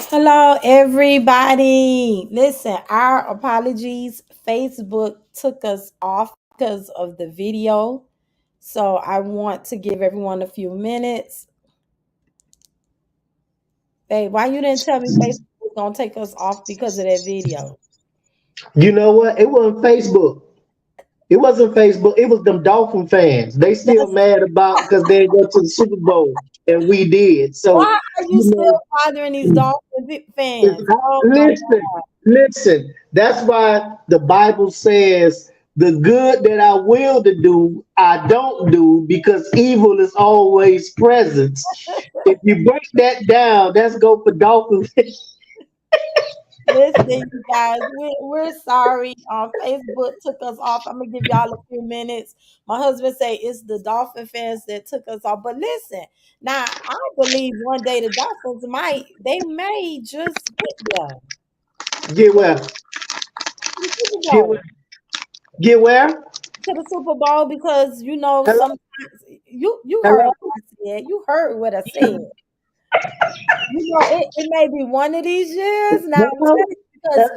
Hello, everybody. Listen, our apologies. Facebook took us off because of the video. So I want to give everyone a few minutes. Babe, why you didn't tell me Facebook was going to take us off because of that video? You know what? It wasn't Facebook. It wasn't Facebook. It was them Dolphin fans. They still That's mad about because they didn't go to the Super Bowl and we did. why So are you you still know, bothering these Dolphin it's fans? not, Oh my listen, listen. That's why the Bible says the good that I will to do, I don't do because evil is always present. If you break that down, that's go for Dolphin fans. Listen, you guys, we're sorry. Facebook took us off. I'm gonna give y'all a few minutes. My husband say it's the Dolphin fans that took us off. But listen, now I believe one day the Dolphins may just get there Get where? to the Super Get where? Bowl. Get where? To the Super Bowl because Hello? sometimes you heard Hello? what I said. You heard what I said. It may be one of these years. Now I'm Hello? telling you because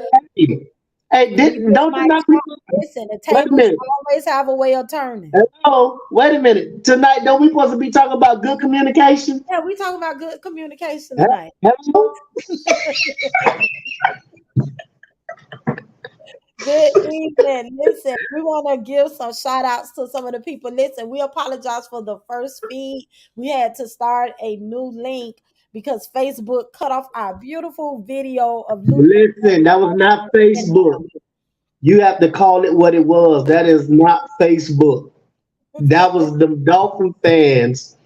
Hey, hey, people don't you might not talk. people? Listen, the Wait a tables minute. always have a way of turning. Hello, wait a minute. Tonight, don't we supposed to be talking about good communication? Yeah, we talking about good communication tonight. Hello? Good evening. Listen, we want to give some shout outs to some of the people. Listen, we apologize for the first feed. We had to start a new link because Facebook cut off our beautiful video of Luther. Listen, that was not Facebook. You have to call it what it was. That is not Facebook. That was the Dolphin fans.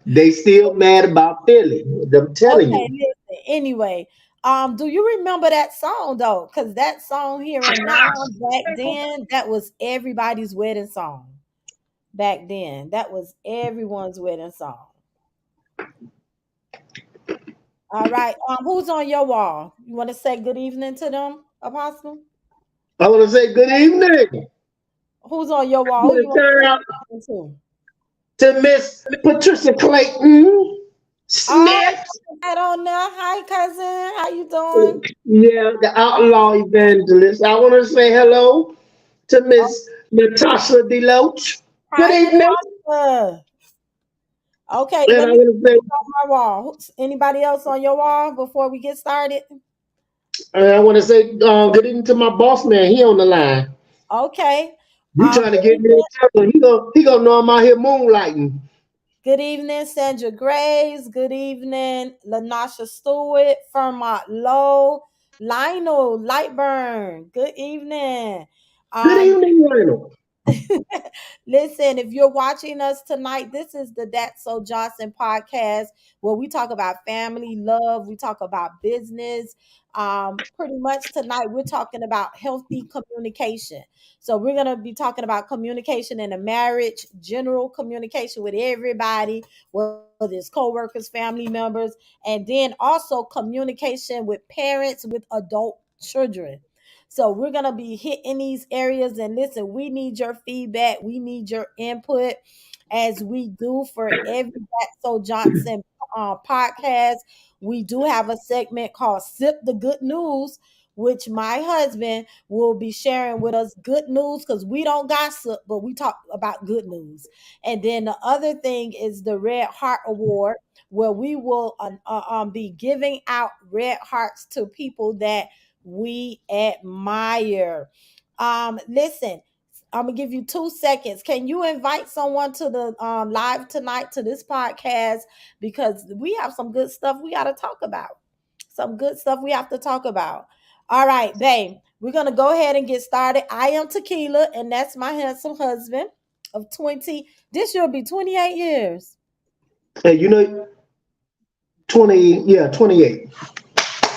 They still mad about Philly. I'm telling Okay, you. listen. Anyway, do you remember that song though? Because that song here and now back then, that was everybody's wedding song. Back then, that was everyone's wedding song. All right. Who's on your wall? You want to say good evening to them, Apostle? I want to say good evening. Who's on your I wall? Who want you to want to turn say out good evening to Miss Patricia Clayton to? Oh, Smith. I don't know. Hi, cousin. How you doing? Yeah, the outlaw evangelist. I want to say hello to Oh, Miss Natasha Deloach. Good hi, evening. Natasha. Okay, And let I me see want to who's say, on my wall. Anybody else on your wall before we get started? good evening to my boss man. He on the line. Okay. He trying to Good get me in evening. trouble. He gonna know I'm out here moonlighting. Good evening, Sandra Graves. Good evening, Lanasha Stewart, Fermont Lowe, Lionel Lightburn. Good evening. Good Um, evening, Lionel. Listen, if you're watching us tonight, this is the That's So Johnson podcast where we talk about family, love, we talk about business. Pretty much tonight, we're talking about healthy communication. So, we're going to be talking about communication in a marriage, general communication with everybody, whether it's co workers, family members, and then also communication with parents, with adult children. So we're gonna be hitting these areas, and listen, we need your feedback, we need your input, as we do for every That's So Johnson podcast. We do have a segment called "Sip the Good News," which my husband will be sharing with us good news because we don't gossip, but we talk about good news. And then the other thing is the Red Heart Award, where we will be giving out red hearts to people that we admire. Listen, I'm gonna give you 2 seconds. Can you invite someone to the live tonight to this podcast because we have some good stuff we got to talk about. Some good stuff we have to talk about. All right, babe. We're gonna go ahead and get started. I am Tequila, and that's my handsome husband of 20. This year will be 28 years. Hey, 20, yeah, 28.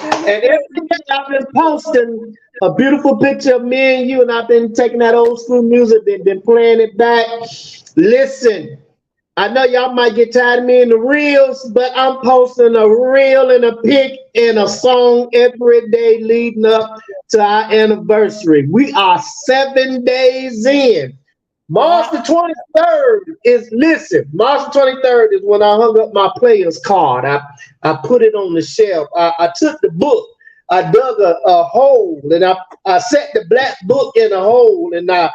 And every 28. day I've been posting a beautiful picture of me and you, and I've been taking that old school music, been playing it back. Listen, I know y'all might get tired of me in the reels, but I'm posting a reel and a pic and a song every day leading up to our anniversary. We are 7 days in. March Yeah. the 23rd is, listen, March the 23rd is when I hung up my player's card. I put it on the shelf. I took the book, I dug a hole, and I set the black book in a hole, and I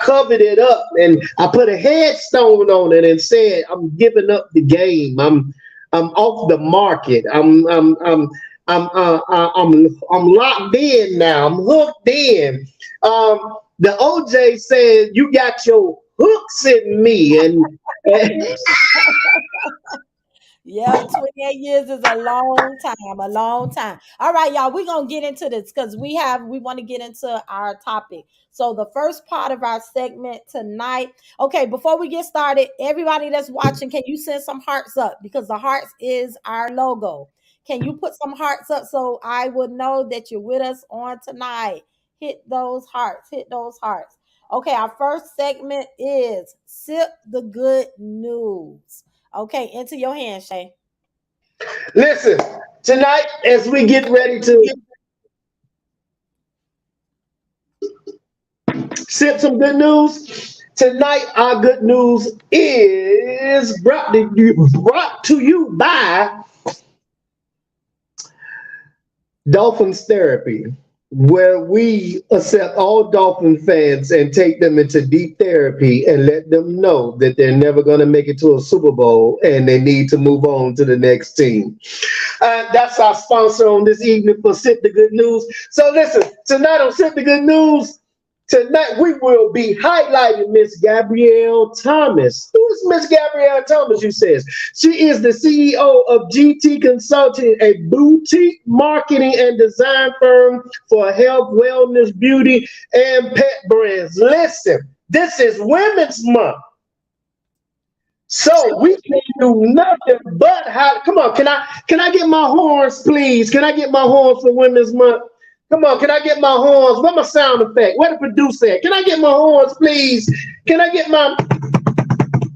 covered it up, and I put a headstone on it and said, I'm giving up the game. I'm off the market. I'm locked in now. I'm hooked in. The OJ said, "You got your hooks in me," and Yeah, 28 years is a long time, a long time. All right, y'all, we're gonna get into this because we want to get into our topic. So the first part of our segment tonight. Okay, before we get started, everybody that's watching, can you send some hearts up? Because the hearts is our logo. Can you put some hearts up so I would know that you're with us on tonight? Hit those hearts, hit those hearts. Okay, our first segment is Sip the Good News. Okay, into your hands, Shay. listen, tonight as we get ready to sip some good news. Tonight, our good news is brought to you by Dolphins Therapy, where we accept all Dolphin fans and take them into deep therapy and let them know that they're never going to make it to a Super Bowl and they need to move on to the next team. That's our sponsor on this evening for Sip the Good News. So listen, tonight on Sip the Good News, tonight we will be highlighting Miss Gabrielle Thomas. Who is Miss Gabrielle Thomas, you says? She is the CEO of GT Consulting, a boutique marketing and design firm for health, wellness, beauty, and pet brands. Listen, this is Women's Month. So we can do nothing but how. Come on, can I get my horns, please? Can I get my horns for Women's Month? Come on, can I get my horns? Where my sound effect? Where the producer at? Can I get my horns, please? Can I get my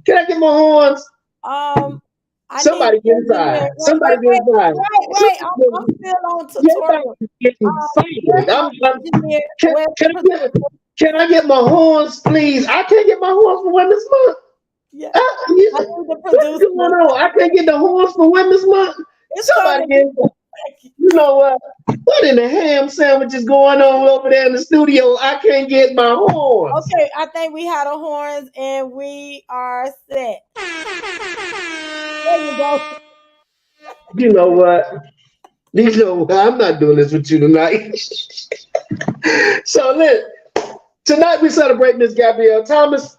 can I get my horns? Um, I need Somebody the getting engineer. fired. Somebody getting fired. I'm still on Somebody tutorial. getting Where's fired. my engineer? Can, Where's can, I the get, can I get my horns, please? I can't get my horns for Women's Month. yeah? I What's need the going producer. on? I can't get the horns for Women's Month. It's Somebody coming. get, you know what? What in the ham sandwich is going on over there in the studio? I can't get my horns. Okay, I think we had the horns and we are set. There you go. You know what? You know what? I'm not doing this with you tonight. So look, tonight we celebrate Miss Gabrielle Thomas,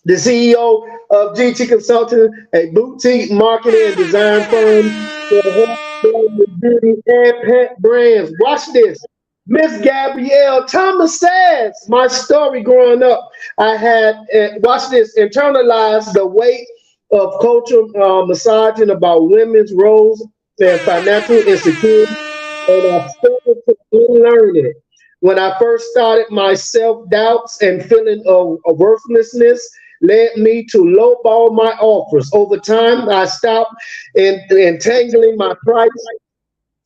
the CEO of GT Consulting, a boutique marketing and design firm for health, wellness, beauty, and pet brands. Watch this. Miss Gabrielle Thomas says, my story growing up, I had, watch this, internalized the weight of cultural massaging about women's roles and financial insecurity, and I started to unlearn it. When I first started, my self doubts and feeling of worthlessness led me to lowball my offers. Over time, I stopped entangling my pricing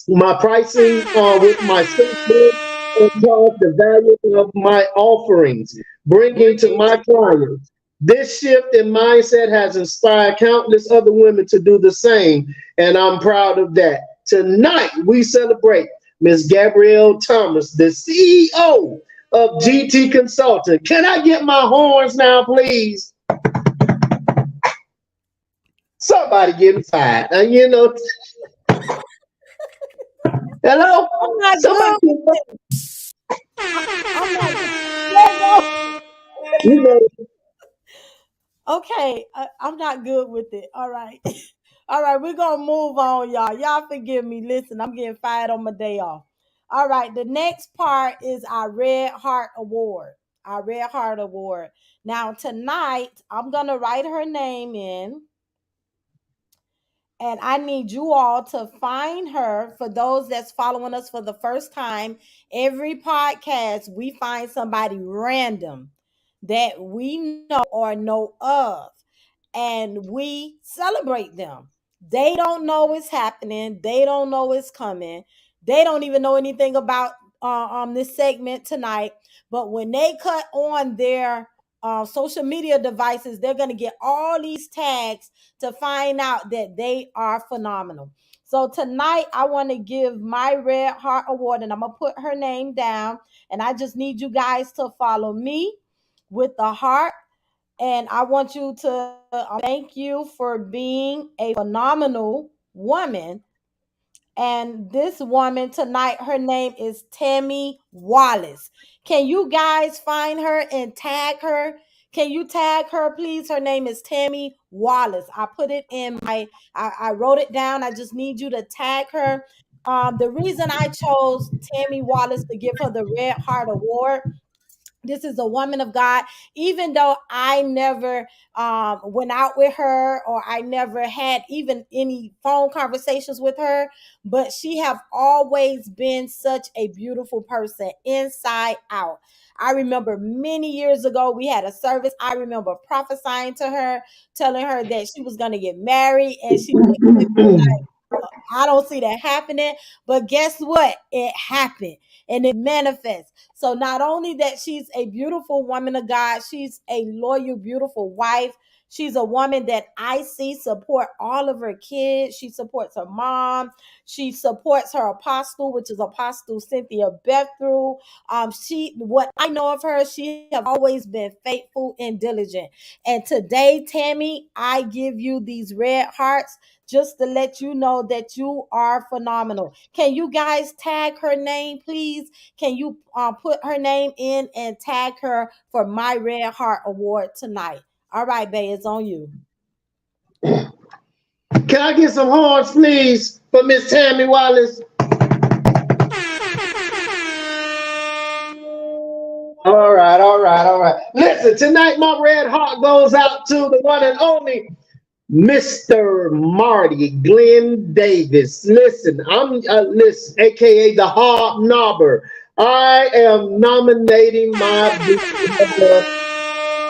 with my self-worth and charge the value of my offerings, bringing to my clients. This shift in mindset has inspired countless other women to do the same, and I'm proud of that. Tonight, we celebrate Miss Gabrielle Thomas, the CEO of GT Consulting. Can I get my horns now, please? Somebody getting fired. And you know, hello? I'm not Somebody good. getting fired. I'm not good. There you go. You know, Okay, I'm not good with it. All right. All right, we're going to move on, y'all. Y'all forgive me. Listen, I'm getting fired on my day off. All right, the next part is our Red Heart Award. Our Red Heart Award. Now, tonight, I'm going to write her name in, and I need you all to find her. For those that's following us for the first time, every podcast, we find somebody random that we know or know of, and we celebrate them. They don't know it's happening. They don't know it's coming. They don't even know anything about this segment tonight. But when they cut on their social media devices, they're going to get all these tags to find out that they are phenomenal. So tonight, I want to give my Red Heart Award, and I'm going to put her name down. And I just need you guys to follow me with the heart. And I want you to thank you for being a phenomenal woman. And this woman tonight, her name is Tammy Wallace. Can you guys find her and tag her? Can you tag her, please? Her name is Tammy Wallace. I put it in I wrote it down. I just need you to tag her. The reason I chose Tammy Wallace to give her the Red Heart Award, this is a woman of God. Even though I never went out with her, or I never had even any phone conversations with her, but she have always been such a beautiful person inside out. I remember many years ago we had a service. I remember prophesying to her, telling her that she was going to get married, and she looked at me like, I don't see that happening. But guess what? It happened and it manifests. So not only that she's a beautiful woman of God, she's a loyal, beautiful wife. She's a woman that I see support all of her kids. She supports her mom. She supports her apostle, which is Apostle Cynthia Bethru. What I know of her, she have always been faithful and diligent. And today, Tammy, I give you these red hearts just to let you know that you are phenomenal. Can you guys tag her name, please? Can you put her name in and tag her for my Red Heart Award tonight? All right, Bay, it's on you. Can I get some horns, please, for Miss Tammy Wallace? All right, all right, all right. Listen, tonight my red heart goes out to the one and only Mr. Marty Glenn Davis. Listen, listen, aka the Hard Knobber. I am nominating my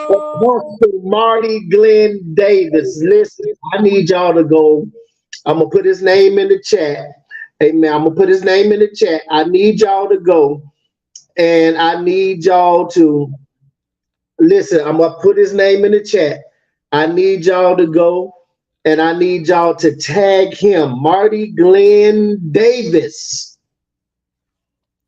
Apostle Marty Glenn Davis. Listen, I need y'all to go. I'm gonna put his name in the chat. Amen. I'm gonna put his name in the chat. I need y'all to go, and I need y'all to listen. I'm gonna put his name in the chat. I need y'all to go, and I need y'all to tag him, Marty Glenn Davis.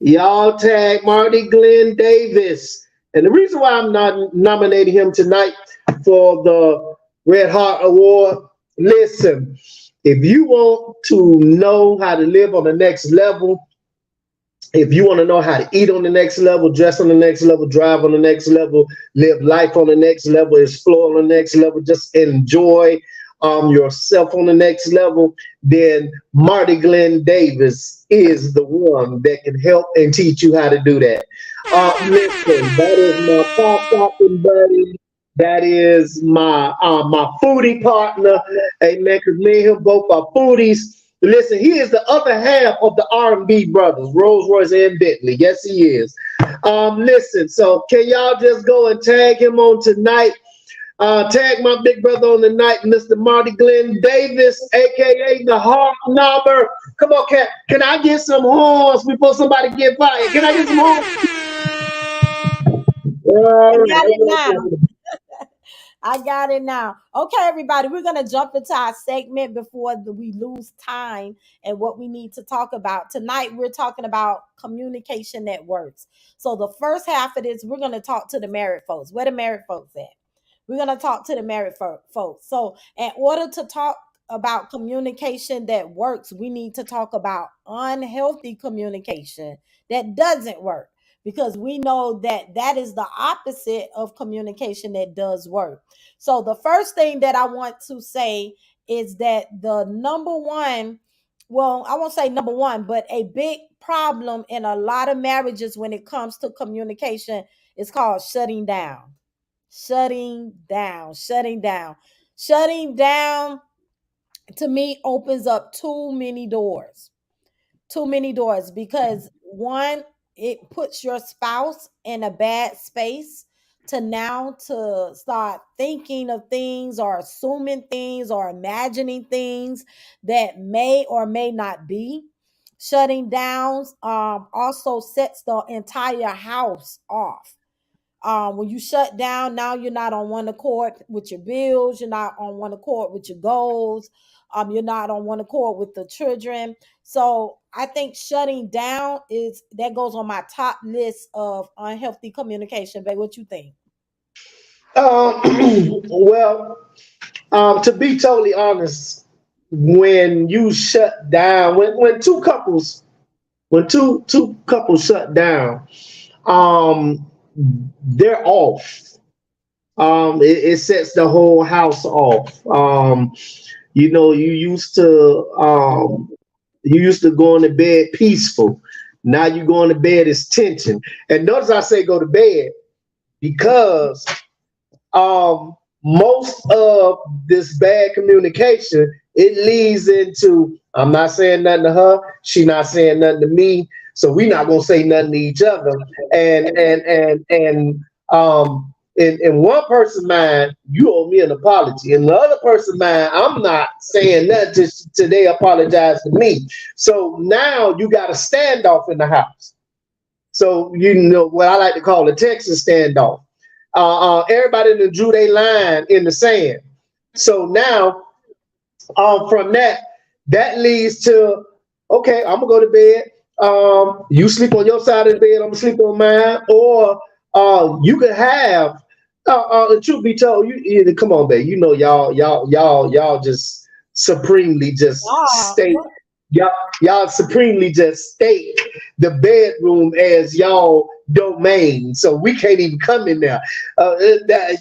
Y'all tag Marty Glenn Davis. And the reason why I'm not nominating him tonight for the Red Heart Award, listen, if you want to know how to live on the next level, if you want to know how to eat on the next level, dress on the next level, drive on the next level, live life on the next level, explore on the next level, just enjoy yourself on the next level, then Marty Glenn Davis is the one that can help and teach you how to do that. Listen, that is my pop-popping buddy. That is my foodie partner. Amen. Because me and him both are foodies. Listen, he is the other half of the R&B brothers, Rolls Royce and Bentley. Yes, he is. Listen, so can y'all just go and tag him on tonight? Tag my big brother on the night, Mr. Marty Glenn Davis, aka the Hard Knobber. Come on, can I get some horns before somebody get fired? Can I get some horns? I All got it now. right. I got it now. Okay, everybody, we're going to jump into our segment before we lose time and what we need to talk about. Tonight, we're talking about communication that works. So, the first half of this, we're going to talk to the married folks. Where the married folks at? We're going to talk to the married folks. So, in order to talk about communication that works, we need to talk about unhealthy communication that doesn't work, because we know that that is the opposite of communication that does work. So, the first thing that I want to say is that the number one, well, I won't say number one, but a big problem in a lot of marriages when it comes to communication is called shutting down. Shutting down, shutting down, shutting down to me opens up too many doors. Too many doors, because one, it puts your spouse in a bad space to now to start thinking of things or assuming things or imagining things that may or may not be. Shutting down also sets the entire house off. When you shut down, now you're not on one accord with your bills. You're not on one accord with your goals. You're not on one accord with the children. So I think shutting down is that goes on my top list of unhealthy communication. Babe, what you think? Well, to be totally honest, when you shut down, when two couples shut down, um, they're off. It sets the whole house off. You know, you used to going to bed peaceful. Now you going to bed is tension. And notice I say go to bed because most of this bad communication it leads into I'm not saying nothing to her, she not saying nothing to me, so we not gonna say nothing to each other. And in one person's mind, you owe me an apology. In the other person's mind, I'm not saying nothing to they apologize to me. So now you got a standoff in the house. So you know what I like to call a Texas standoff. Everybody that drew their line in the sand. So now, from that leads to okay, I'm gonna go to bed. You sleep on your side of the bed. I'm gonna sleep on mine. Or you could have. The truth be told, come on, babe. You know, y'all just supremely just Ah, state. Y'all, y'all supremely just state the bedroom as y'all domain, so we can't even come in there.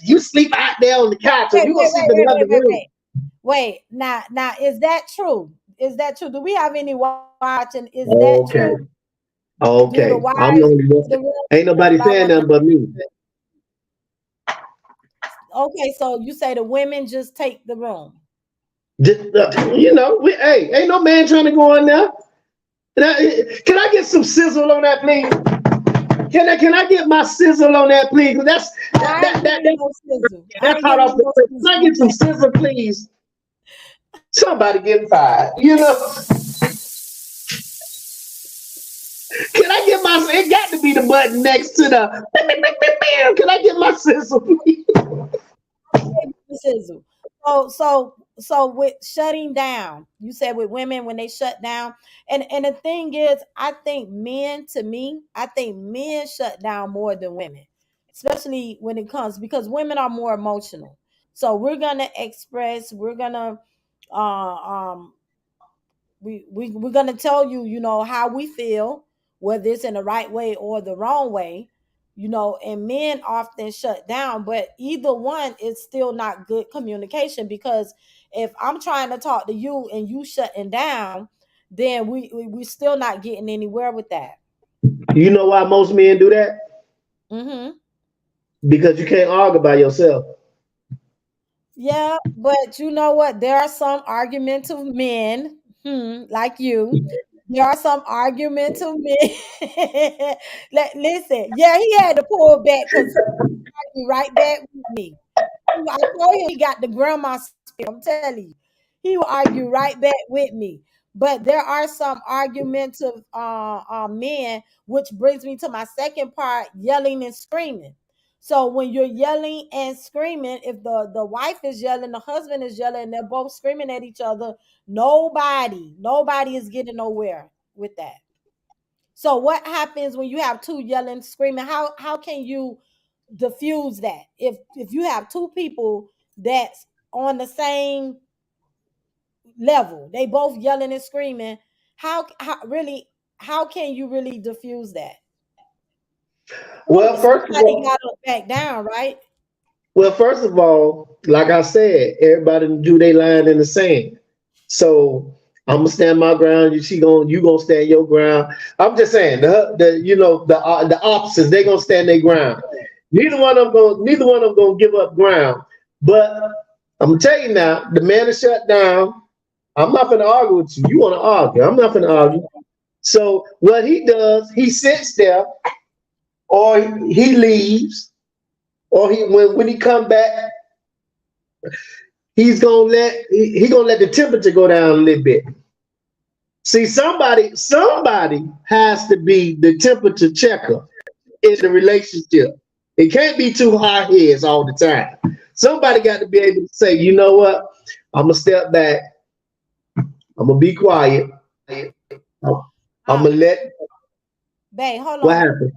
You sleep out there on the couch, or wait, you gonna wait, sleep wait, in wait, another wait, wait, room. wait. Wait, now, is that true? Is that true? Do we have any watching? Is that Okay, true? Do the okay. I'm the wives only take one. the room Ain't and nobody allow saying one to? nothing but me. Okay, so you say the women just take the room. Just, hey, ain't no man trying to go in there. Can I get some sizzle on that, please? Can I get my sizzle on that, please? 'Cause I ain't giving you no sizzle. I that's ain't hot giving off you the no press. Can I sizzle get on some that. sizzle, please? Somebody getting fired. Can I get my? It got to be the button next to the. Can I get my sizzle, please? Gave you the sizzle. So with shutting down, you said with women when they shut down, and the thing is, I think men, to me, I think men shut down more than women, especially when it comes because women are more emotional. So we're gonna express, we're gonna uh, um we're gonna tell you, how we feel, whether it's in the right way or the wrong way, and men often shut down, but either one is still not good communication because if I'm trying to talk to you and you shutting down, then we still not getting anywhere with that. You know why most men do that? Mm-hmm. Because you can't argue by yourself. Yeah, but you know what? There are some argumentative men, like you. There are some argumentative men. Listen, yeah, he had to pull back because he right back with me. I told him he got the grandma spirit. I'm telling you, he will argue right back with me. But there are some argumentative men, which brings me to my second part: yelling and screaming. So when you're yelling and screaming, if the wife is yelling, the husband is yelling, and they're both screaming at each other, nobody is getting nowhere with that. So what happens when you have two yelling, screaming? How can you diffuse that? If you have two people that's on the same level, they both yelling and screaming, how can you really diffuse that? Well, first of Somebody all, gotta back down, right? like I said, everybody do their line in the sand. So I'm gonna stand my ground. You gonna stand your ground. I'm just saying the opposites they gonna stand their ground. Neither one of them gonna give up ground. But I'm gonna tell you now, the man is shut down. I'm not gonna argue with you. You want to argue? I'm not gonna argue. So what he does, he sits there, or he leaves, or when he come back, he gonna let the temperature go down a little bit. See, somebody has to be the temperature checker in the relationship. It can't be two hot heads all the time. Somebody got to be able to say, you know what? I'm gonna step back. I'm gonna be quiet. I'm gonna let. Babe, hold What on.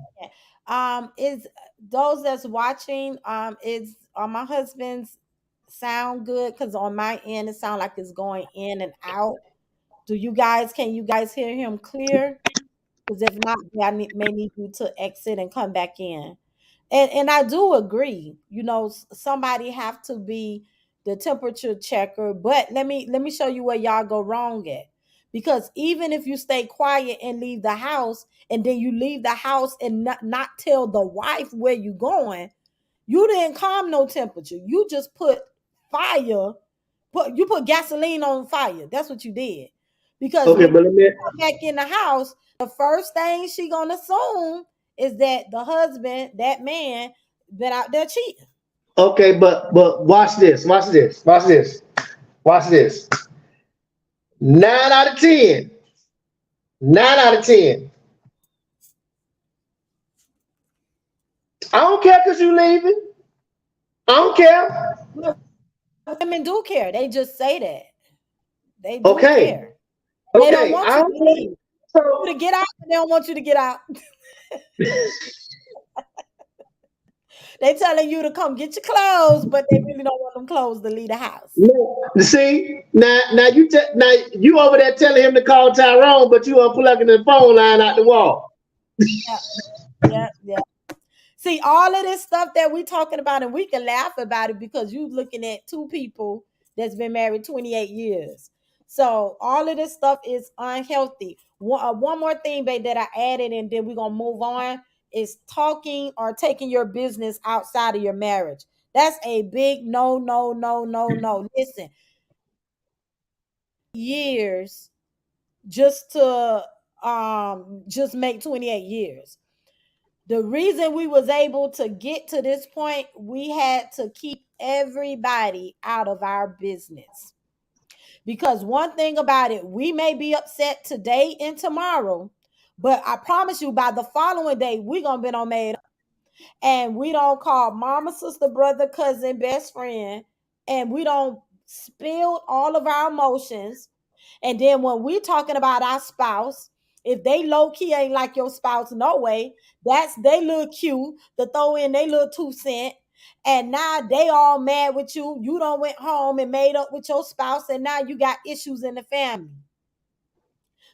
happened? Is those that's watching, is my husband's sound good? Because on my end, it sounds like it's going in and out. Can you guys hear him clear? Because if not, may need you to exit and come back in. And I do agree. Somebody have to be the temperature checker. But let me show you where y'all go wrong at. Because even if you stay quiet and leave the house, and then you leave the house and not tell the wife where you going, you didn't calm no temperature. You just put fire, you put gasoline on fire. That's what you did. Because Okay, when but let me. you come back in the house, the first thing she gonna assume is that the husband, that man, been out there cheating. Okay, but watch this. Watch this. Watch this. Watch this. 9 out of 10. 9 out of 10. I don't care because you leaving. I don't care. Women do care. They just say that. They do Okay. care. They don't Okay. want I you don't to care. leave. So You to get out, and they don't want you to get out. They telling you to come get your clothes, but they really don't want them clothes to leave the house. no. See now you over there telling him to call Tyrone, but you unplugging the phone line out the wall. Yeah, yeah, yeah. See, all of this stuff that we talking about, and we can laugh about it because you looking at two people that's been married 28 years. So all of this stuff is unhealthy. One more thing, babe, that I added, and then we're gonna move on, is talking or taking your business outside of your marriage. That's a big no, no, no, no, no. Listen, years just to just make 28 years. The reason we was able to get to this point, we had to keep everybody out of our business. Because one thing about it, we may be upset today and tomorrow, but I promise you by the following day, we're gonna be on made up. And we don't call mama, sister, brother, cousin, best friend, and we don't spill all of our emotions. And then when we talking about our spouse, if they low key ain't like your spouse, no way. That's they little cute to throw in they little 2 cent. And now they all mad with you. You don't went home and made up with your spouse, and now you got issues in the family.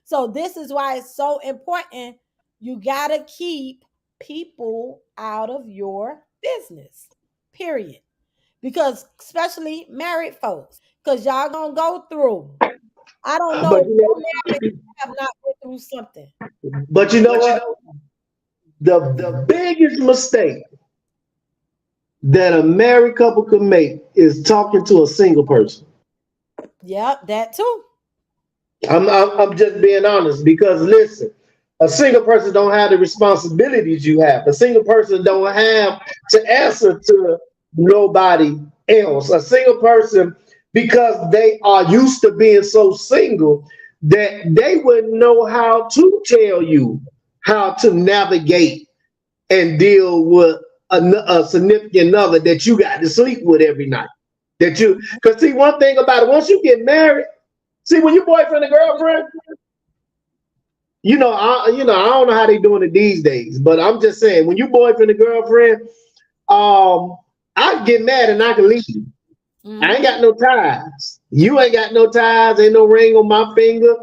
So this is why it's so important. You gotta keep people out of your business. Period. Because especially married folks, because y'all gonna go through. I don't know. But No marriage have not been through something. but you know what? The biggest mistake that a married couple could make is talking to a single person. Yep, that too. I'm just being honest because listen, a single person don't have the responsibilities you have. A single person don't have to answer to nobody else. A single person, because they are used to being so single, that they wouldn't know how to tell you how to navigate and deal with a significant other that you got to sleep with every night. Because see, one thing about it, once you get married, see, when you boyfriend and girlfriend, I don't know how they doing it these days, but I'm just saying, when you boyfriend and girlfriend, I can get mad and I can leave. I ain't got no ties. You ain't got no ties. Ain't no ring on my finger.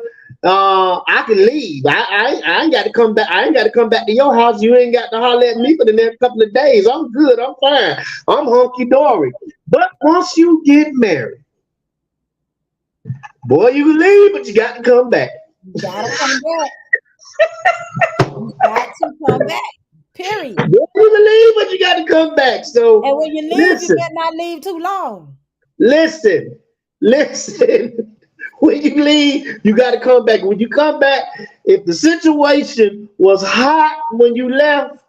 I can leave. I ain't got to come back. I ain't got to come back to your house. You ain't got to holler at me for the next couple of days. I'm good. I'm fine. I'm hunky dory. But once you get married, boy, you can leave, but you got to come back. You gotta come back. You got to come back. Period. Boy, you can leave, but you got to come back. So And when you leave, you listen, better not leave too long. listen, listen. When you leave, you got to come back. When you come back, if the situation was hot when you left,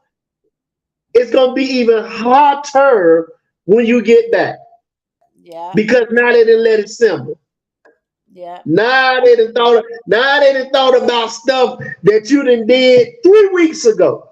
it's going to be even hotter when you get back. Yeah, Because now they didn't let it simmer. yeah. Now they done thought about stuff that you done did 3 weeks ago.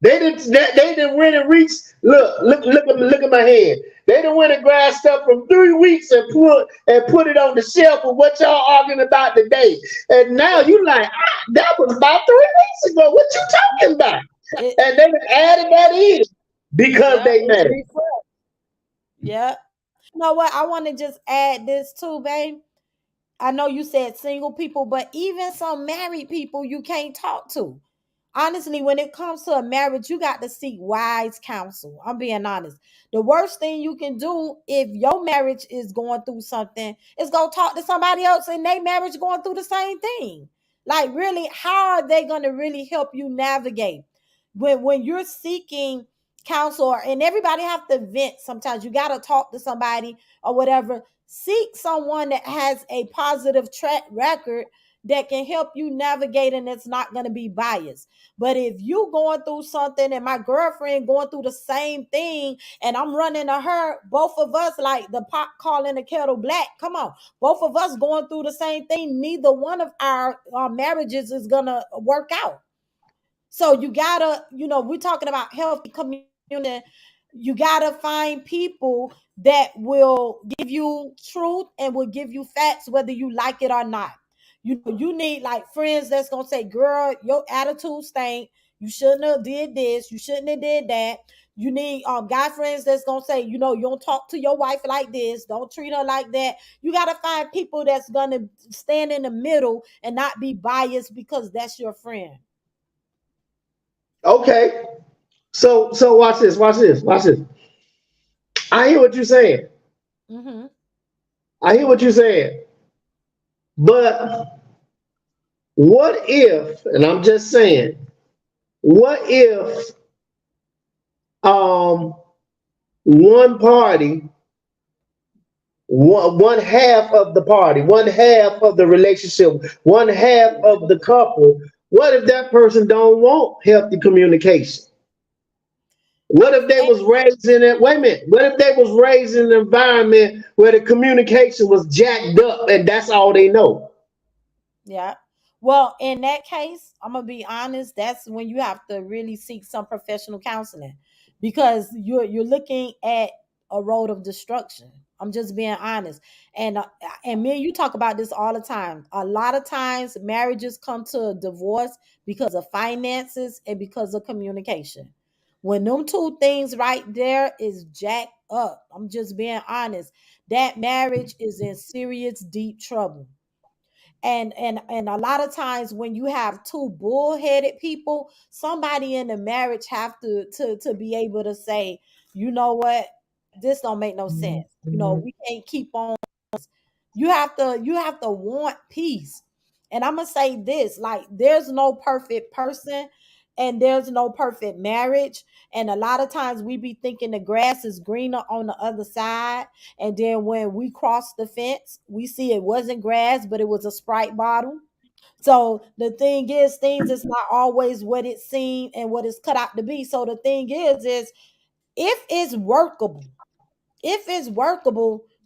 They didn't win and reach. Look at my hand. They didn't win and grab stuff from 3 weeks and put it on the shelf of what y'all arguing about today. And now you like, that was about 3 weeks ago. What you talking about? It, And they added that in because yeah, they it's mad. refresh. Yeah. You know what? I want to just add this too, babe. I know you said single people, but even some married people you can't talk to. Honestly, when it comes to a marriage, you got to seek wise counsel. I'm being honest. The worst thing you can do if your marriage is going through something is go talk to somebody else in their marriage going through the same thing. Like, really, how are they going to really help you navigate when you're seeking counsel? And everybody have to vent sometimes. You got to talk to somebody or whatever. Seek someone that has a positive track record that can help you navigate and it's not going to be biased. But if you going through something and my girlfriend going through the same thing and I'm running to her, both of us like the pot calling the kettle black. Come on, both of us going through the same thing. Neither one of our marriages is gonna work out. So you gotta, we're talking about healthy community. You gotta find people that will give you truth and will give you facts, whether you like it or not. You need like friends that's gonna say, "Girl, your attitude stank. You shouldn't have did this. You shouldn't have did that." You need guy friends that's gonna say, you don't talk to your wife like this. Don't treat her like that. You gotta find people that's gonna stand in the middle and not be biased because that's your friend. Okay. So watch this. I hear what you're saying. Mm-hmm. I hear what you're saying. But what if, and I'm just saying, what if um one party, one half of the party, one half of the relationship, one half of the couple, what if that person don't want healthy communication? What if they was raised in it? Wait a minute. What if they was raised in an environment where the communication was jacked up and that's all they know? Yeah. Well, in that case, I'm gonna be honest. That's when you have to really seek some professional counseling because you're looking at a road of destruction. I'm just being honest, and me and you talk about this all the time. A lot of times, marriages come to a divorce because of finances and because of communication. When them two things right there is jacked up, I'm just being honest. That marriage is in serious, deep trouble. And a lot of times when you have two bullheaded people, somebody in the marriage have to be able to say, you know what, this don't make no sense. We can't keep on. You have to want peace. And I'm gonna say this, like, there's no perfect person and there's no perfect marriage. And a lot of times we be thinking the grass is greener on the other side. And then when we cross the fence, we see it wasn't grass, but it was a Sprite bottle. So the thing is, things is not always what it seemed and what it's cut out to be. So the thing is if it's workable,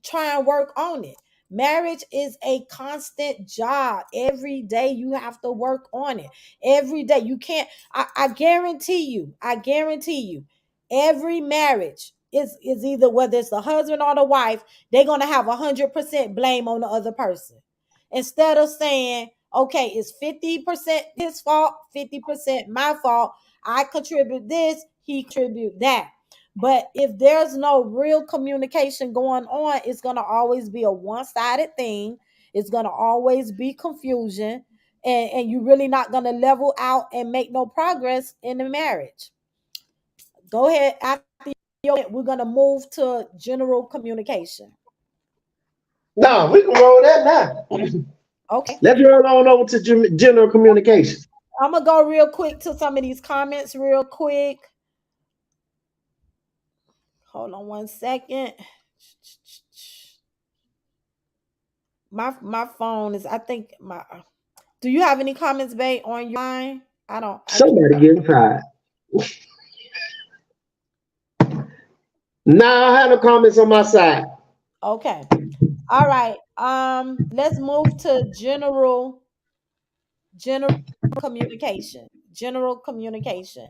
try and work on it. Marriage is a constant job. Every day you have to work on it. Every day. You can't, I guarantee you, every marriage is either, whether it's the husband or the wife, they're gonna have 100% blame on the other person. Instead of saying, okay, it's 50% his fault, 50% my fault. I contribute this, he contribute that. But if there's no real communication going on, it's going to always be a one sided thing. It's going to always be confusion. And you're really not going to level out and make no progress in the marriage. Go ahead. After we're going to move to general communication. No, we can roll that now. Okay. Let's roll on over to general communication. I'm going to go real quick to some of these comments, real quick. Hold on one second. My phone is, I think, my. Do you have any comments, babe, on your line? I don't. I can't. Somebody getting fired. Now I have no comments on my side. Okay. All right. Let's move to general communication. General communication.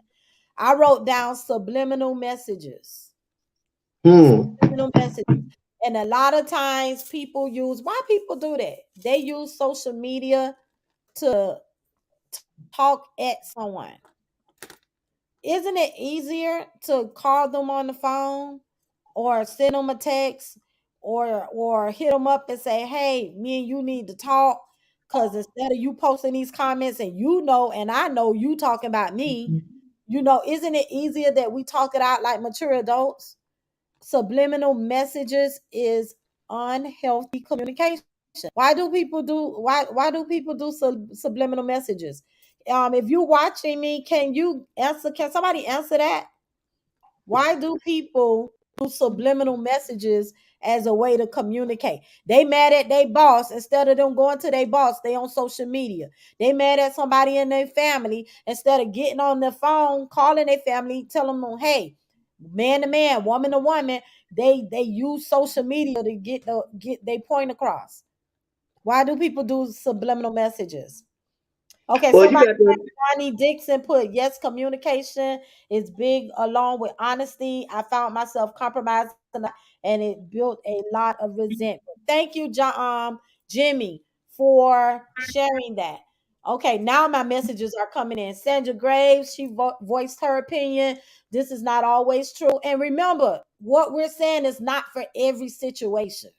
I wrote down subliminal messages. Hmm. Subliminal messages. And a lot of times people use, why people do that? They use social media to talk at someone. Isn't it easier to call them on the phone or send them a text or hit them up and say, "Hey, me and you need to talk." Because instead of you posting these comments and and I know you talking about me, isn't it easier that we talk it out like mature adults? Subliminal messages is unhealthy communication. Why do people do subliminal messages? If you're watching me, can somebody answer that? Why do people do subliminal messages as a way to communicate? They mad at their boss. Instead of them going to their boss, they on social media. They mad at somebody in their family. Instead of getting on the phone, calling their family, telling them, hey, man to man, woman to woman, they use social media to get their point across. Why do people do subliminal messages? Okay, Well, you somebody got to. like Johnny Dixon put, yes, communication is big along with honesty. I found myself compromising and it built a lot of resentment. Thank you, Jimmy, for sharing that. Okay, now my messages are coming in. Sandra Graves, she voiced her opinion. This is not always true. And remember, what we're saying is not for every situation.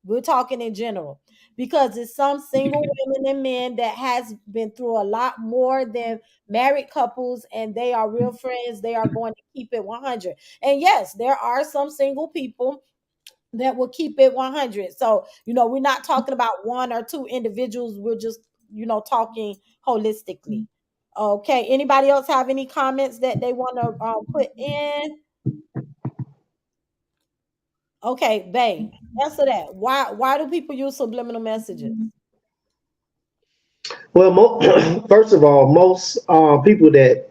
We're talking in general because it's some single women and men that has been through a lot more than married couples, and they are real friends. They are going to keep it 100. And yes, there are some single people that will keep it 100. So, we're not talking about one or two individuals. We're just, talking holistically. Okay. Anybody else have any comments that they want to put in? Okay, Bay, answer that. Why do people use subliminal messages? Well, first of all, most people that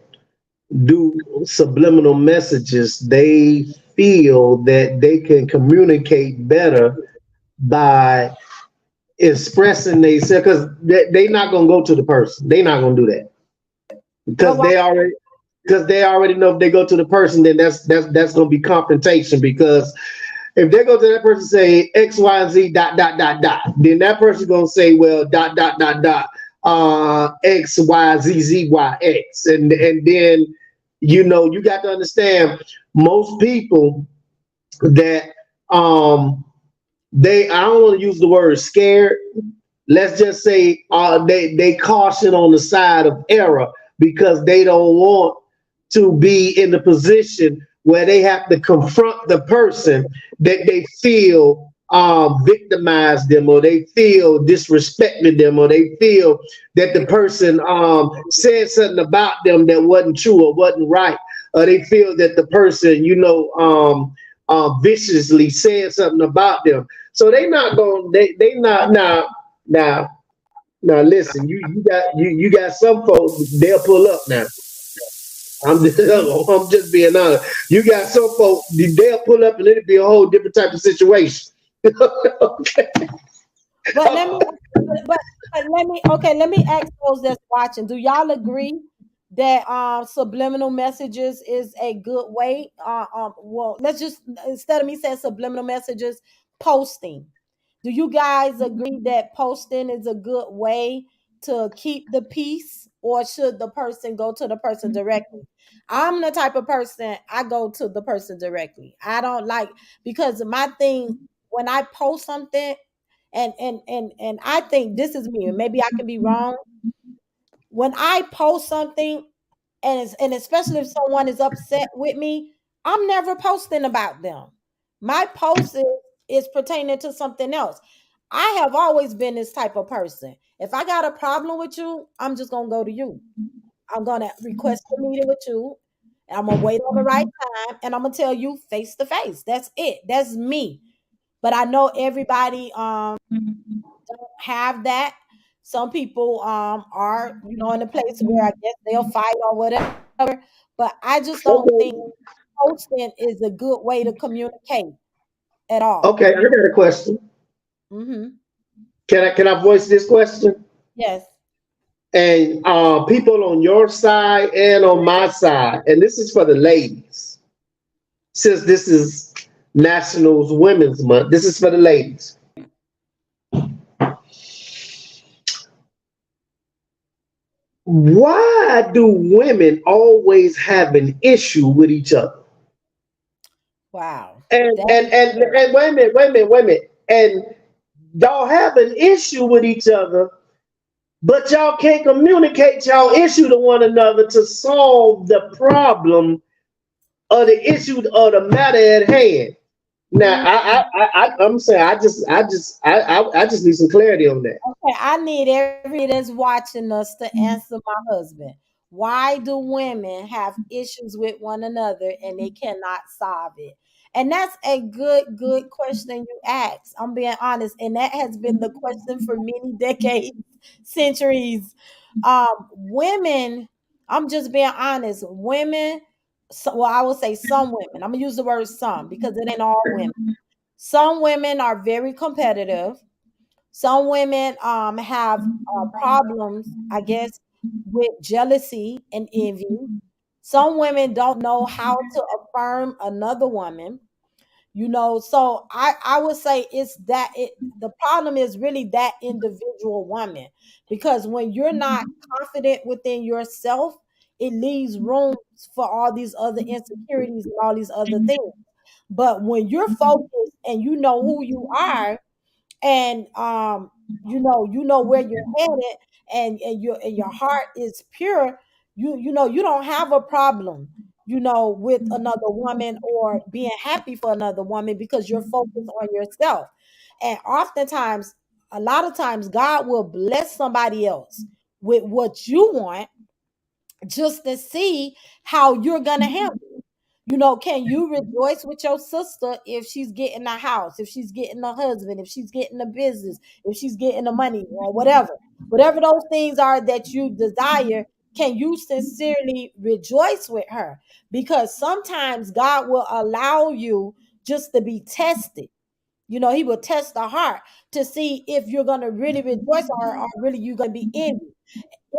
do subliminal messages, they feel that they can communicate better by expressing themselves because they not gonna go to the person. They not gonna do that But because why? they already know if they go to the person, then that's gonna be confrontation because if they go to that person and say X, Y, and Z dot dot dot dot, then that person gonna say, well, dot dot dot dot X, Y, Z, Z, Y, X. And then you got to understand most people that I don't want to use the word scared. Let's just say they caution on the side of error because they don't want to be in the position where they have to confront the person that they feel victimized them, or they feel disrespected them, or they feel that the person said something about them that wasn't true or wasn't right, or they feel that the person viciously said something about them. So they not going. They not now. Now listen, you got some folks they'll pull up now. I'm just being honest. You got some folks they'll pull up and it'll be a whole different type of situation. Okay. But let me ask those that's watching. Do y'all agree that subliminal messages is a good way? Well, let's just, instead of me saying subliminal messages, posting. Do you guys agree that posting is a good way to keep the peace, or should the person go to the person directly? I'm the type of person, I go to the person directly. I don't like, because my thing, when I post something, and I think this is me, and maybe I can be wrong. When I post something, and especially if someone is upset with me, I'm never posting about them. My post is pertaining to something else. I have always been this type of person. If I got a problem with you, I'm just gonna go to you. I'm gonna request a meeting with you. I'm gonna wait on the right time, and I'm gonna tell you face to face. That's it. That's me. But I know everybody don't have that. Some people are, in a place where I guess they'll fight or whatever. But I just don't think Okay. posting is a good way to communicate at all. Okay, I got a question. Hmm. Can I voice this question? Yes. and people on your side and on my side, and this is for the ladies. Since this is Nationals Women's Month, this is for the ladies. Why do women always have an issue with each other? Wow. And That and is and, good. and wait a minute. And y'all have an issue with each other, but y'all can't communicate y'all issue to one another to solve the problem or the issue or the matter at hand. Now, Mm, I'm saying I just need some clarity on that. okay, I need every that's watching us to answer my husband. Why do women have issues with one another and they cannot solve it? And that's a good question you ask. I'm being honest. And that has been the question for many decades, centuries. Women, I'm just being honest. Women, so, well, I will say some women. I'm gonna use the word some because it ain't all women. Some women are very competitive. Some women have problems, I guess, with jealousy and envy. Some women don't know how to affirm another woman. So I would say it's that the problem is really that individual woman, because when you're not confident within yourself, it leaves room for all these other insecurities and all these other things. But when you're focused and you know who you are, and you know where you're headed, and your heart is pure, you don't have a problem with another woman or being happy for another woman, because you're focused on yourself. And oftentimes, a lot of times, God will bless somebody else with what you want, just to see how you're gonna handle it. Can you rejoice with your sister if she's getting a house, if she's getting a husband, if she's getting a business, if she's getting the money, or whatever those things are that you desire? Can you sincerely rejoice with her? Because sometimes God will allow you just to be tested. He will test the heart to see if you're going to really rejoice, or really you're going to be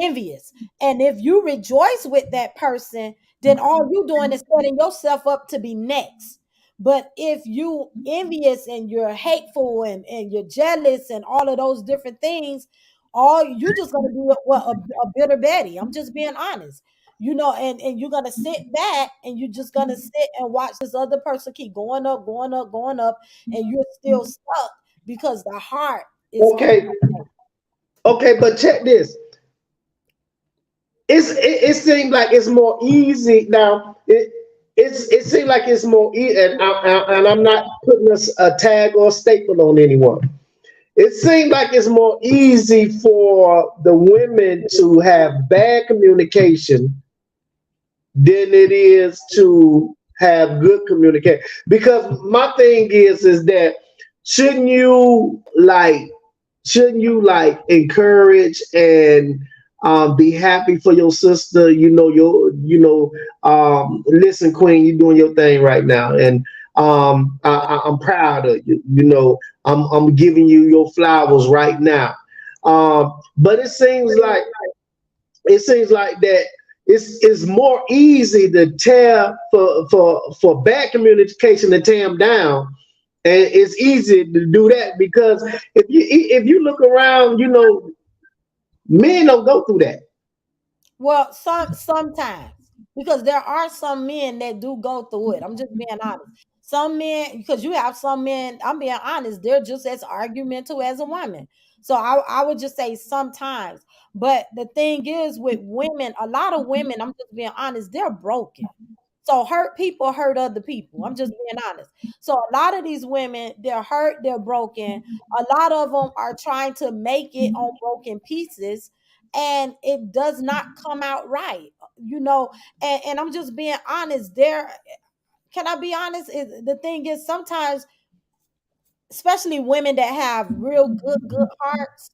envious. And if you rejoice with that person, then all you doing is setting yourself up to be next. But if you envious and you're hateful, and you're jealous and all of those different things, all you just gonna be a bitter Betty. I'm just being honest. And you're gonna sit back and you're just gonna sit and watch this other person keep going up, going up, going up, and you're still stuck because the heart is on Okay, another. okay, but check this. It seems like it's more easy now. It seems like it's more easy, and I'm not putting a tag or a staple on anyone. It seems like it's more easy for the women to have bad communication than it is to have good communication. Because my thing is that shouldn't you like shouldn't you like encourage and be happy for your sister? Listen, Queen, you're doing your thing right now, and I'm proud of you. I'm giving you your flowers right now. But it seems like that it's more easy to tear for bad communication to tear them down, and it's easy to do that because if you look around, men don't go through that. Well, sometimes, because there are some men that do go through it. I'm just being honest. Some men, because you have some men, I'm being honest, they're just as argumentative as a woman. So I would just say sometimes. But the thing is, with women, a lot of women, I'm just being honest, they're broken. So hurt people hurt other people. I'm just being honest. So a lot of these women, they're hurt, they're broken. A lot of them are trying to make it on broken pieces, and it does not come out right. You know, and I'm just being honest. Can I be honest? The thing is, sometimes, especially women that have real good hearts,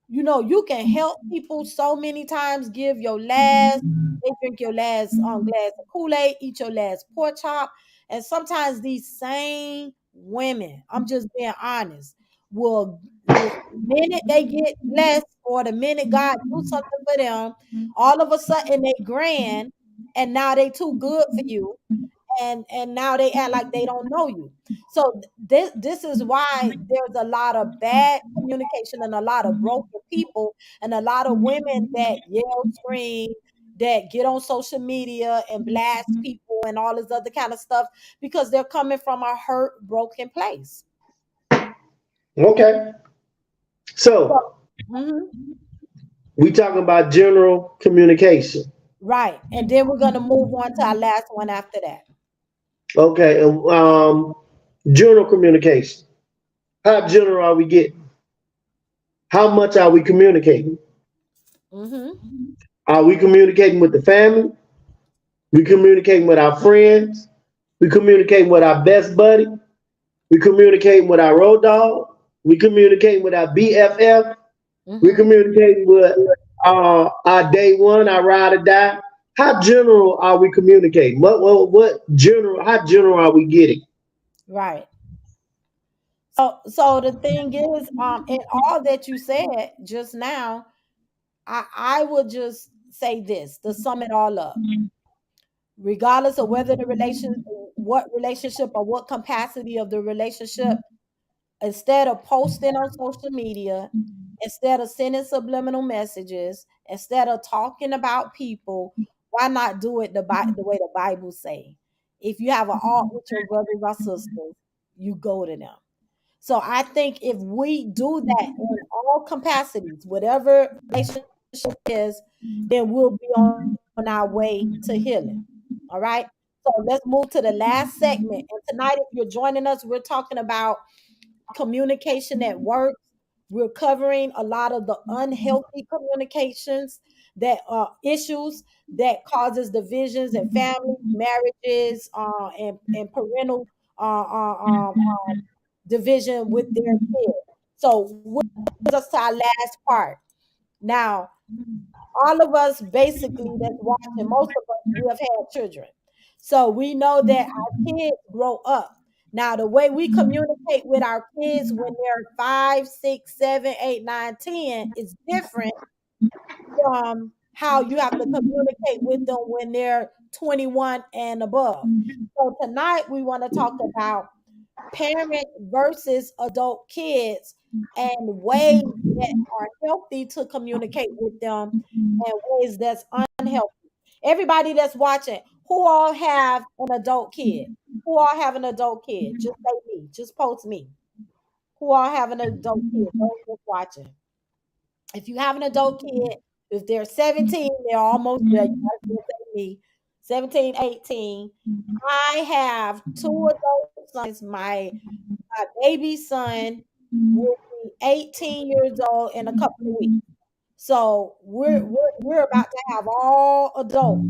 you can help people so many times. Give your last, they drink your last glass of Kool-Aid, eat your last pork chop. And sometimes these same women, I'm just being honest, will the minute they get less, or the minute God do something for them, all of a sudden they grand, and now they too good for you, and now they act like they don't know you. So this is why there's a lot of bad communication and a lot of broken people and a lot of women that yell, scream, that get on social media and blast people and all this other kind of stuff because they're coming from a hurt, broken place. Okay. So, So we talking about general communication. right, and then we're gonna move on to our last one after that. Okay. General communication. How general are we getting? How much are we communicating? Mm-hmm. Are we communicating with the family? We communicating with our friends? We communicating with our best buddy? We communicating with our road dog? We communicating with our BFF? We Mm-hmm. communicating with our day one, our ride or die. How general are we communicating? What general? How general are we getting? Right. So the thing is, in all that you said just now, I would just say this to sum it all up. Regardless of whether the what relationship or what capacity of the relationship, instead of posting on social media, instead of sending subliminal messages, instead of talking about people, why not do it the way the Bible say? If you have an art with your brothers or sisters, you go to them. So I think if we do that in all capacities, whatever relationship is, then we'll be on our way to healing. All right. So let's move to the last segment. And tonight, if you're joining us, we're talking about communication at work. We're covering a lot of the unhealthy communications that issues that causes divisions in family, marriages, and parental division with their kids. So, which brings us to our last part. Now, all of us basically that's watching, most of us, we have had children. So we know that our kids grow up. Now, the way we communicate with our kids when they're 5, 6, 7, 8, 9, 10 is different from how you have to communicate with them when they're 21 and above. So tonight we want to talk about parent versus adult kids and ways that are healthy to communicate with them and ways that's unhealthy. Everybody that's watching, who all have an adult kid? Who all have an adult kid? Just say me. Just post me. Who all have an adult kid? Those that's watching. If you have an adult kid, if they're 17, they're almost there. You gotta still say me. 17, 18. I have two adult sons. My baby son will be 18 years old in a couple of weeks. So we're about to have all adults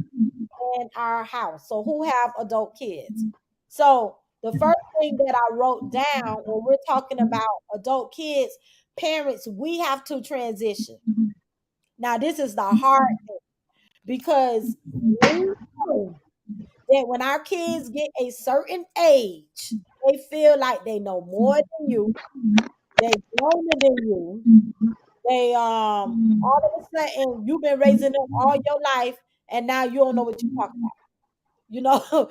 in our house. So who have adult kids? So the first thing that I wrote down when we're talking about adult kids, parents, we have to transition. Now this is the hard thing because we know that when our kids get a certain age, they feel like they know more than you, they younger than you. They all of a sudden you've been raising them all your life, and now you don't know what you're talking about. You know,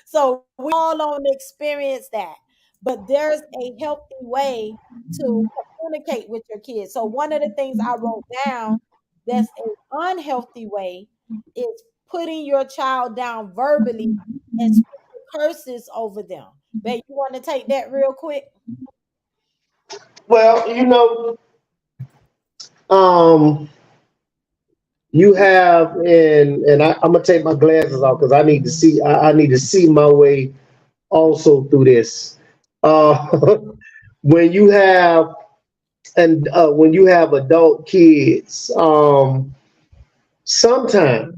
so we all on experience that. But there's a healthy way to communicate with your kids. So one of the things I wrote down that's an unhealthy way is putting your child down verbally and speaking curses over them. Babe, you want to take that real quick? Well, um, you have, and I'm gonna take my glasses off because I need to see. I need to see my way also through this. Uh, when you have when you have adult kids, sometimes,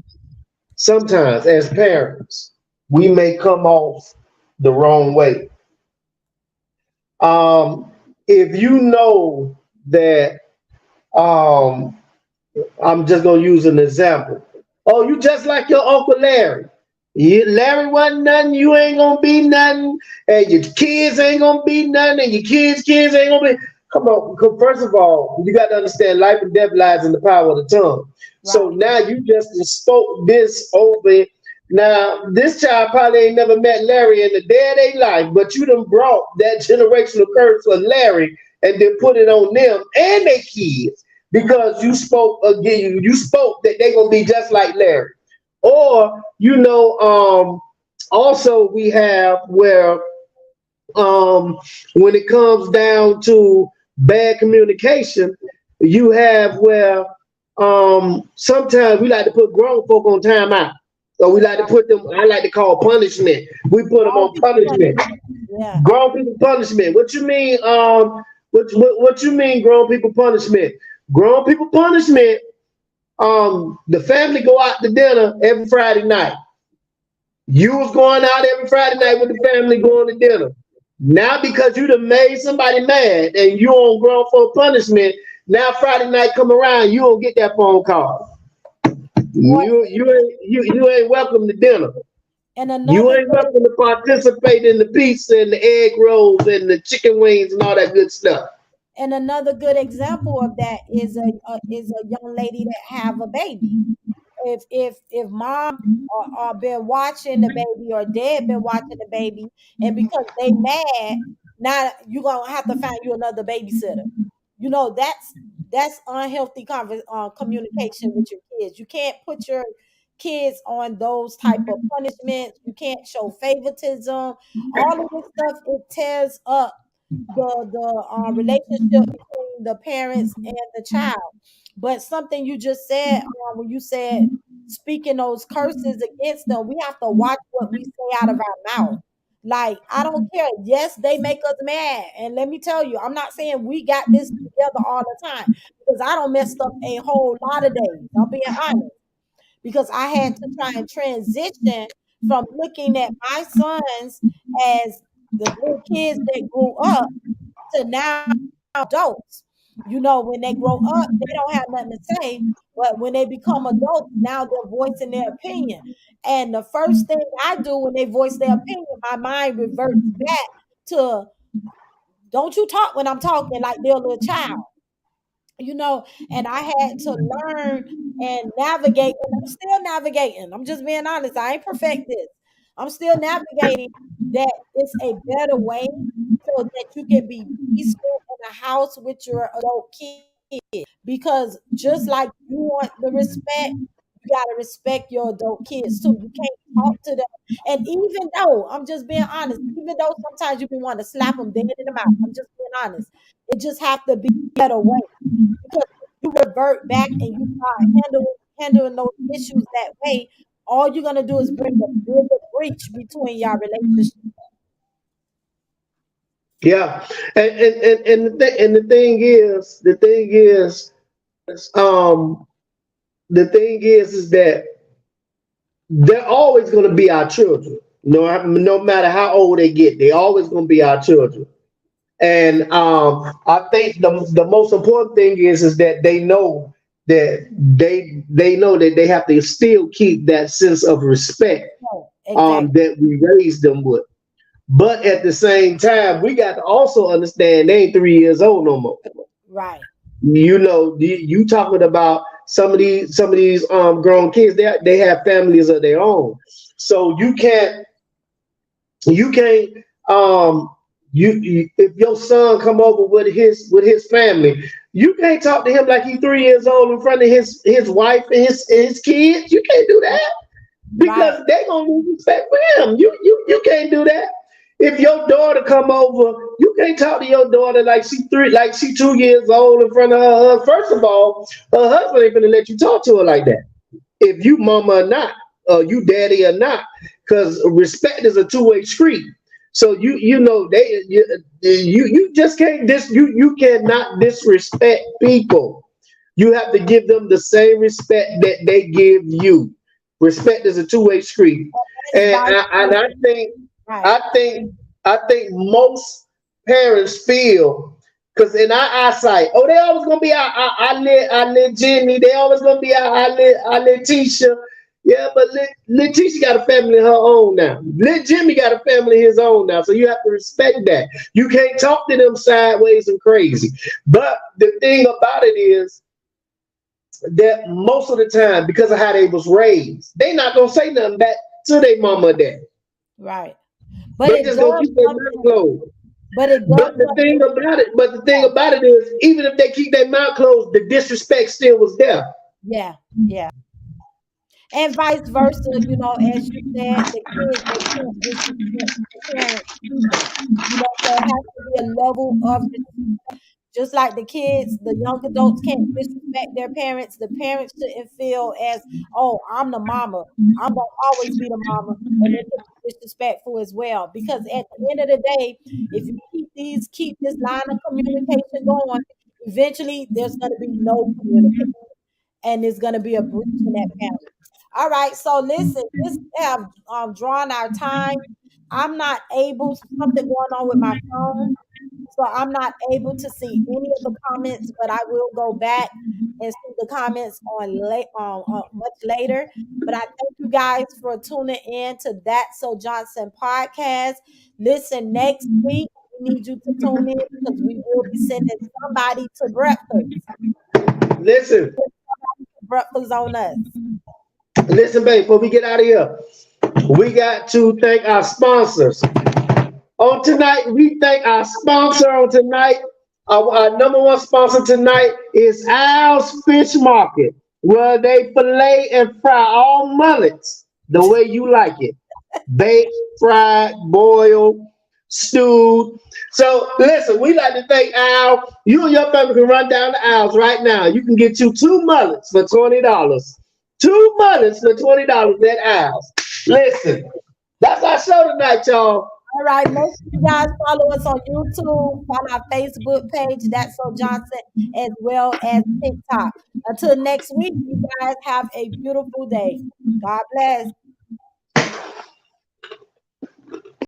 sometimes as parents, we may come off the wrong way. Um, if you know that, um, I'm just gonna use an example. Oh, you just like your Uncle Larry. Larry wasn't nothing, you ain't gonna be nothing, and your kids ain't gonna be nothing, and your kids' kids ain't gonna be. Come on. First of all, you got to understand life and death lies in the power of the tongue. So Right. now you just spoke this over. Now, this child probably ain't never met Larry in the day of their life, but you done brought that generational curse of Larry and then put it on them and their kids because you spoke again. You spoke that they gonna be just like Larry, or also we have where when it comes down to bad communication, you have where sometimes we like to put grown folk on timeout. Or we like to put them, I like to call punishment. We put them Grown on people punishment. punishment. Yeah. Grown people punishment. What you mean? What you mean? Grown people punishment. Grown people punishment. The family go out to dinner every Friday night. You was going out every Friday night with the family going to dinner. Now because you done made somebody mad and you on grown for punishment, now Friday night come around, you don't get that phone call. Or You ain't welcome to dinner. and You another ain't good welcome to participate in the pizza and the egg rolls and the chicken wings and all that good stuff. and another good example of that is a young lady that have a baby. If mom or been watching the baby or dad been watching the baby, and because they mad, now you gonna have to find you another babysitter. You know that's unhealthy communication with your kids. You can't put your kids on those type of punishments. You can't show favoritism. All of this stuff, it tears up the relationship between the parents and the child. But something you just said, when you said speaking those curses against them, we have to watch what we say out of our mouth. Like, I don't care. Yes, they make us mad. And let me tell you, I'm not saying we got this together all the time because I don't messed up a whole lot of days. I'm being honest because I had to try and transition from looking at my sons as the little kids that grew up to now adults. You know, when they grow up, they don't have nothing to say. But when they become adults, now they're voicing their opinion. And the first thing I do when they voice their opinion, my mind reverts back to don't you talk when I'm talking like they're a little child, you know, and I had to learn and navigate, and I'm still navigating. I'm just being honest. I ain't perfect this. I'm still navigating that it's a better way so that you can be peaceful in a house with your adult kids. Because just like you want the respect, you gotta respect your adult kids too. You can't talk to them. And even though I'm just being honest, even though sometimes you be wanting to slap them dead in the mouth, I'm just being honest. It just have to be a better way because if you revert back and you start handling those issues that way, all you're gonna do is bring a bigger breach between your relationship. Yeah, and um, the thing is that they're always going to be our children. No matter how old they get, they always going to be our children. And I think the most important thing is that they know that they have to still keep that sense of respect No, exactly. that we raised them with. But at the same time, we got to also understand they ain't 3 years old no more. Right. You talking about some of these grown kids, they have families of their own. So you can't if your son come over with his family, you can't talk to him like he's 3 years old in front of his wife and his kids. You can't do that Right. because they gonna lose respect for him. You can't do that. If your daughter come over, you can't talk to your daughter like she 2 years old in front of her husband. First of all, her husband ain't gonna let you talk to her like that. If you mama or not, or you daddy or not, because respect is a two-way street. So you just can't you cannot disrespect people. You have to give them the same respect that they give you. Respect is a two-way street, It's and vice versa. I think Right. I think I think most parents feel because in our eyesight, oh, they always gonna be our little Jimmy. They always gonna be our little Tisha. Yeah, but Letitia got a family of her own now. Jimmy got a family of his own now. So you have to respect that. You can't talk to them sideways and crazy. But the thing about it is that most of the time, because of how they was raised, they not gonna say nothing back to their mama or daddy. Right. But They it just gonna does keep their mouth something. closed. But it does But the thing something. about it, is, even if they keep their mouth closed, the disrespect still was there. Yeah, yeah. And vice versa, as you said, the kids, they can't disrespect the parents either. There has to be a level of just like the kids, the young adults can't disrespect their parents. The parents shouldn't feel as, oh, I'm the mama. I'm gonna always be the mama, and they can be disrespectful as well. Because at the end of the day, if you keep this line of communication going, eventually there's gonna be no communication, and there's gonna be a breach in that family. All right, so listen, this have drawn our time. I'm not able, something going on with my phone. So I'm not able to see any of the comments, but I will go back and see the comments on much later. But I thank you guys for tuning in to That So Johnson podcast. Listen, next week we need you to tune in because we will be sending somebody to breakfast. Listen, Breakfast on us. listen, babe. Before we get out of here, we got to thank our sponsors. On tonight, we thank our sponsor on tonight. Our number one sponsor tonight is Al's Fish Market, where they fillet and fry all mullets the way you like it: baked, fried, boiled, stewed. So listen, we like to thank Al. You and your family can run down to Al's right now. You can get you two mullets for $20. Two mullets for $20 at Al's. Listen, that's our show tonight, y'all. All right, make sure you guys follow us on YouTube, follow our Facebook page, That's So Johnson, as well as TikTok. Until next week, you guys have a beautiful day. God bless.